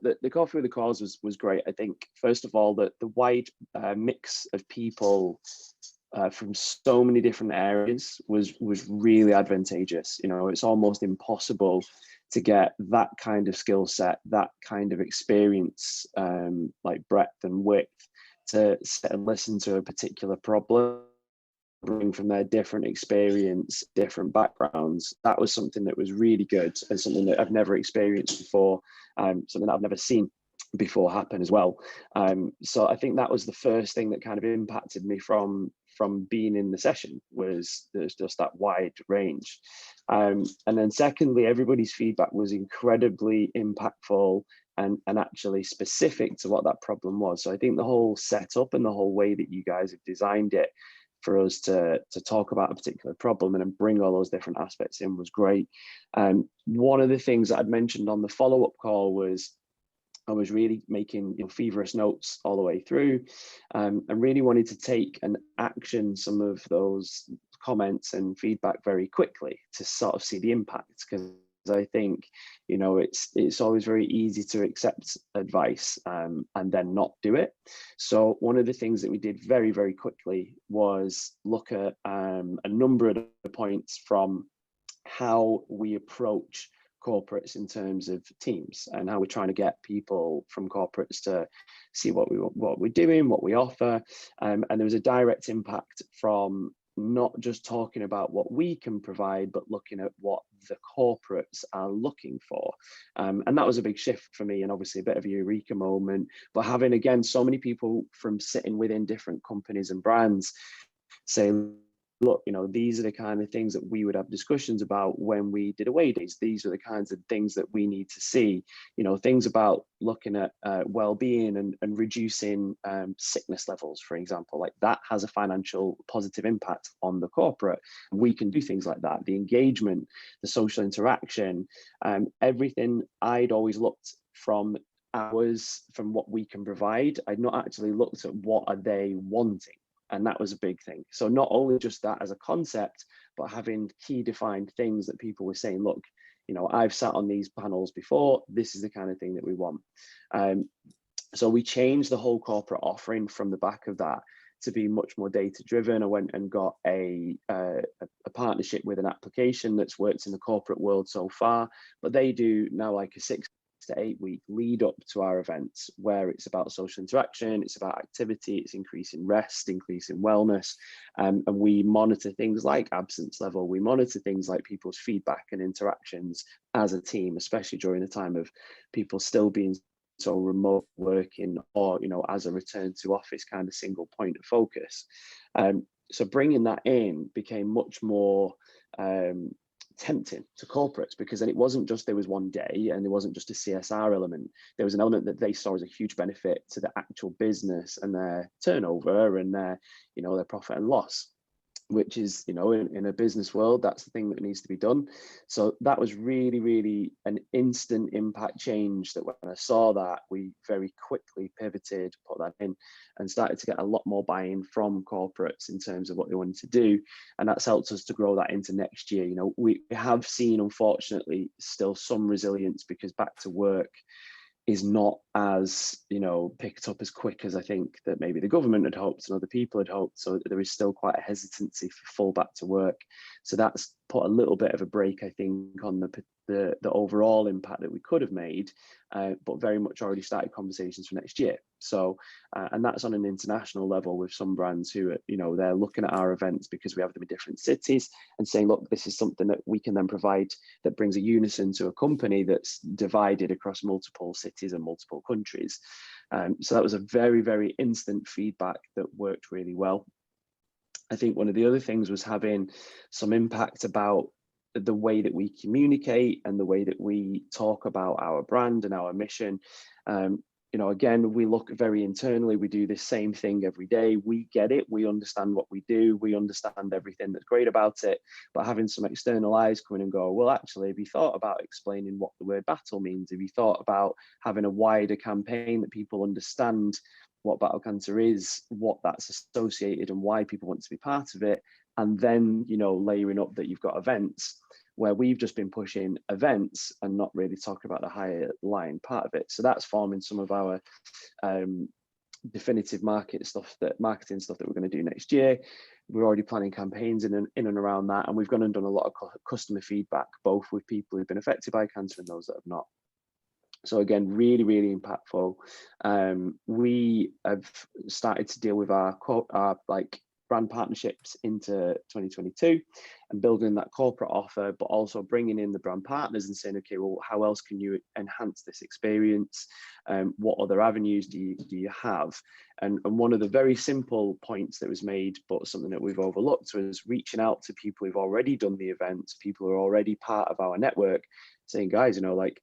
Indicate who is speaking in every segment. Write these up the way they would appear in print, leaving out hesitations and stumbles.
Speaker 1: the coffee with the cause was great. I think first of all that the wide mix of people from so many different areas was really advantageous. It's almost impossible to get that kind of skill set, that kind of experience, like breadth and width, to sit and listen to a particular problem, bring from their different experience, different backgrounds. That was something that was really good and something that I've never experienced before, something that I've never seen before happen as well. So I think that was the first thing that kind of impacted me from being in the session, was there's just that wide range. And then secondly, everybody's feedback was incredibly impactful and actually specific to what that problem was. So I think the whole setup and the whole way that you guys have designed it for us to talk about a particular problem and then bring all those different aspects in was great. One of the things that I'd mentioned on the follow-up call was I was really making feverish notes all the way through, and really wanted to take and action some of those comments and feedback very quickly to sort of see the impact, because I think it's always very easy to accept advice and then not do it. So one of the things that we did very, very quickly was look at a number of the points from how we approach corporates in terms of teams, and how we're trying to get people from corporates to see what we're doing, what we offer, and there was a direct impact from not just talking about what we can provide, but looking at what the corporates are looking for, and that was a big shift for me, and obviously a bit of a eureka moment. But having, again, so many people from sitting within different companies and brands say, look, these are the kind of things that we would have discussions about when we did away days. These are the kinds of things that we need to see, things about looking at well-being and reducing sickness levels, for example. Like, that has a financial positive impact on the corporate. We can do things like that. The engagement, the social interaction, everything. I'd always looked from what we can provide. I'd not actually looked at what are they wanting. And that was a big thing. So not only just that as a concept, but having key defined things that people were saying, look, I've sat on these panels before, this is the kind of thing that we want. So we changed the whole corporate offering from the back of that to be much more data driven. I went and got a partnership with an application that's worked in the corporate world so far, but they do now like a 6 to 8 week lead up to our events, where it's about social interaction, it's about activity, it's increasing rest, increasing wellness, and we monitor things like absence level, we monitor things like people's feedback and interactions as a team, especially during the time of people still being so remote working, or as a return to office kind of single point of focus. So bringing that in became much more tempting to corporates, because then it wasn't just there was one day and there wasn't just a CSR element. There was an element that they saw as a huge benefit to the actual business and their turnover and their profit and loss, which is, in a business world, that's the thing that needs to be done. So that was really, really an instant impact change, that when I saw that, we very quickly pivoted, put that in, and started to get a lot more buy-in from corporates in terms of what they wanted to do. And that's helped us to grow that into next year. We have seen, unfortunately, still some resilience, because back to work is not as picked up as quick as I think that maybe the government had hoped and other people had hoped. So there is still quite a hesitancy for full back to work. So that's put a little bit of a break, I think, on the overall impact that we could have made, but very much already started conversations for next year. So and that's on an international level, with some brands who are, they're looking at our events because we have them in different cities and saying, look, this is something that we can then provide that brings a unison to a company that's divided across multiple cities and multiple countries. So that was a very, very instant feedback that worked really well. I think one of the other things was having some impact about the way that we communicate and the way that we talk about our brand and our mission. Again, we look very internally. We do this same thing every day. We get it. We understand what we do. We understand everything that's great about it. But having some external eyes come in and go, well, actually, have you thought about explaining what the word battle means? Have you thought about having a wider campaign that people understand what battle cancer is, what that's associated, and why people want to be part of it? And then, you know, layering up that you've got events, where we've just been pushing events and not really talking about the higher line part of it. So that's forming some of our definitive marketing stuff that we're going to do next year. We're already planning campaigns in and around that, and we've gone and done a lot of customer feedback, both with people who've been affected by cancer and those that have not. So again, really, really impactful. We have started to deal with our like brand partnerships into 2022 and building that corporate offer, but also bringing in the brand partners and saying, okay, well, how else can you enhance this experience? What other avenues do you have? And one of the very simple points that was made, but something that we've overlooked, was reaching out to people who've already done the events, people who are already part of our network, saying, guys, you know, like,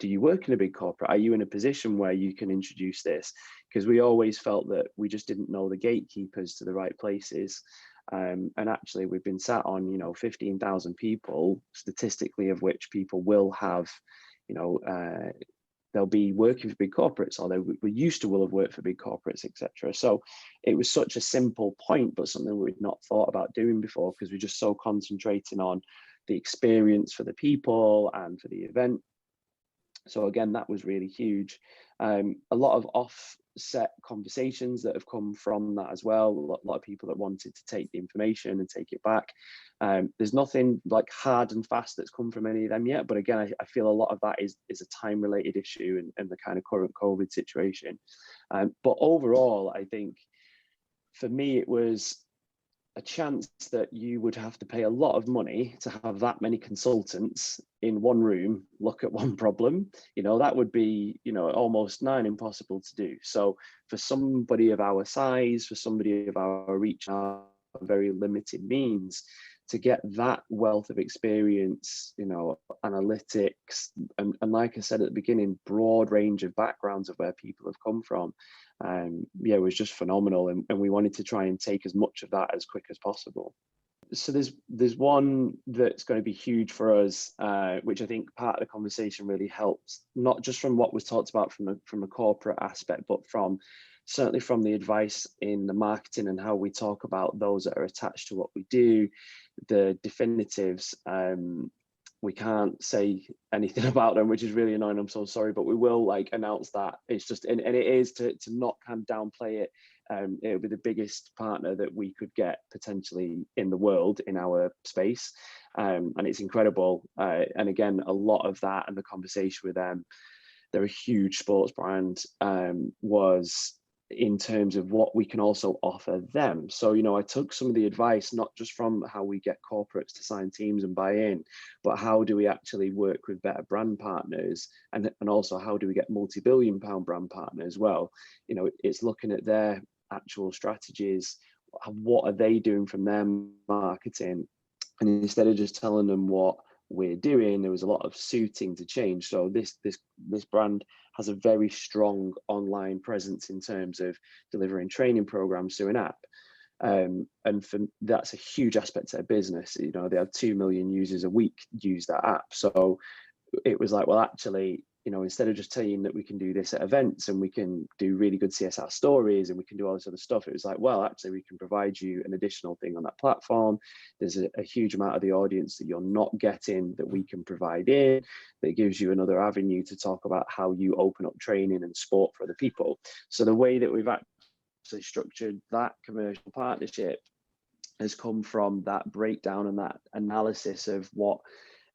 Speaker 1: do you work in a big corporate? Are you in a position where you can introduce this? Because we always felt that we just didn't know the gatekeepers to the right places. And actually, we've been sat on, you know, 15,000 people, statistically, of which people will have, you know, they'll be working for big corporates, or they will have worked for big corporates, etc. So it was such a simple point, but something we'd not thought about doing before, because we're just so concentrating on the experience for the people and for the event. So again, that was really huge. A lot of offset conversations that have come from that as well. A lot of people that wanted to take the information and take it back. There's nothing like hard and fast that's come from any of them yet. But again, I feel a lot of that is a time-related issue and the kind of current COVID situation. But overall, I think for me, it was a chance that you would have to pay a lot of money to have that many consultants in one room look at one problem. You know, that would be, you know, almost nigh impossible to do. So for somebody of our size, for somebody of our reach, our very limited means, to get that wealth of experience, you know, analytics, and like I said at the beginning, broad range of backgrounds of where people have come from, yeah, it was just phenomenal. And we wanted to try and take as much of that as quick as possible. So there's one that's going to be huge for us, which I think part of the conversation really helps, not just from what was talked about from a corporate aspect, but certainly from the advice in the marketing and how we talk about those that are attached to what we do, the definitives. We can't say anything about them, which is really annoying. I'm so sorry, but we will like announce that. It's just, and it is to not kind of downplay it. It'll be the biggest partner that we could get potentially in the world in our space. And it's incredible. And again, a lot of that and the conversation with them, they're a huge sports brand, was in terms of what we can also offer them. So, you know, I took some of the advice, not just from how we get corporates to sign teams and buy in, but how do we actually work with better brand partners, and also how do we get multi-billion-pound brand partners as well. You know, it's looking at their actual strategies, what are they doing from their marketing, and instead of just telling them what we're doing, there was a lot of suiting to change. So this brand has a very strong online presence in terms of delivering training programs through an app, and that's a huge aspect to their business. You know, they have 2 million users a week use that app. So it was like, well, actually, you know, instead of just telling that we can do this at events and we can do really good CSR stories and we can do all this other stuff, it was like, well, actually, we can provide you an additional thing on that platform. There's a huge amount of the audience that you're not getting that we can provide in, that gives you another avenue to talk about how you open up training and sport for other people. So the way that we've actually structured that commercial partnership has come from that breakdown and that analysis of what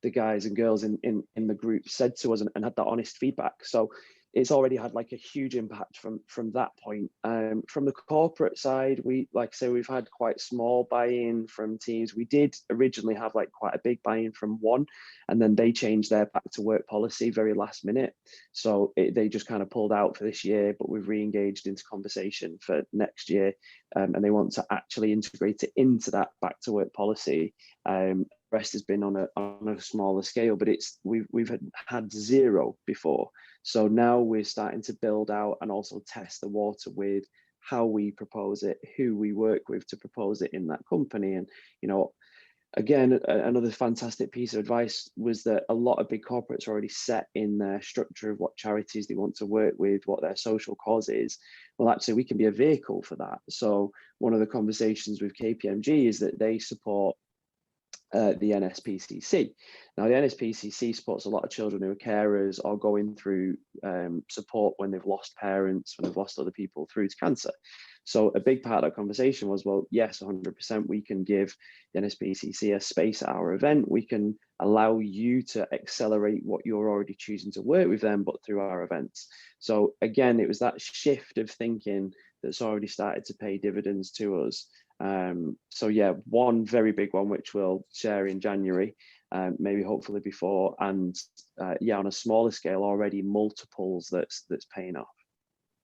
Speaker 1: the guys and girls in the group said to us, and had that honest feedback. So it's already had like a huge impact from that point. From the corporate side, we, like I say, we've had quite small buy-in from teams. We did originally have like quite a big buy-in from one, and then they changed their back to work policy very last minute. So they just kind of pulled out for this year, but we've re-engaged into conversation for next year, and they want to actually integrate it into that back to work policy. Rest has been on a smaller scale, but we've had zero before. So now we're starting to build out and also test the water with how we propose it, who we work with to propose it in that company. And, you know, Again, another fantastic piece of advice was that a lot of big corporates are already set in their structure of what charities they want to work with, what their social cause is. Well, actually, we can be a vehicle for that. So one of the conversations with KPMG is that they support the NSPCC. Now, the NSPCC supports a lot of children who are carers or going through support when they've lost parents, when they've lost other people through to cancer. So a big part of that conversation was, well, yes, 100%, we can give the NSPCC a space at our event. We can allow you to accelerate what you're already choosing to work with them, but through our events. So again, it was that shift of thinking that's already started to pay dividends to us. So yeah, one very big one, which we'll share in January, maybe hopefully before, and yeah, on a smaller scale already multiples that's paying off.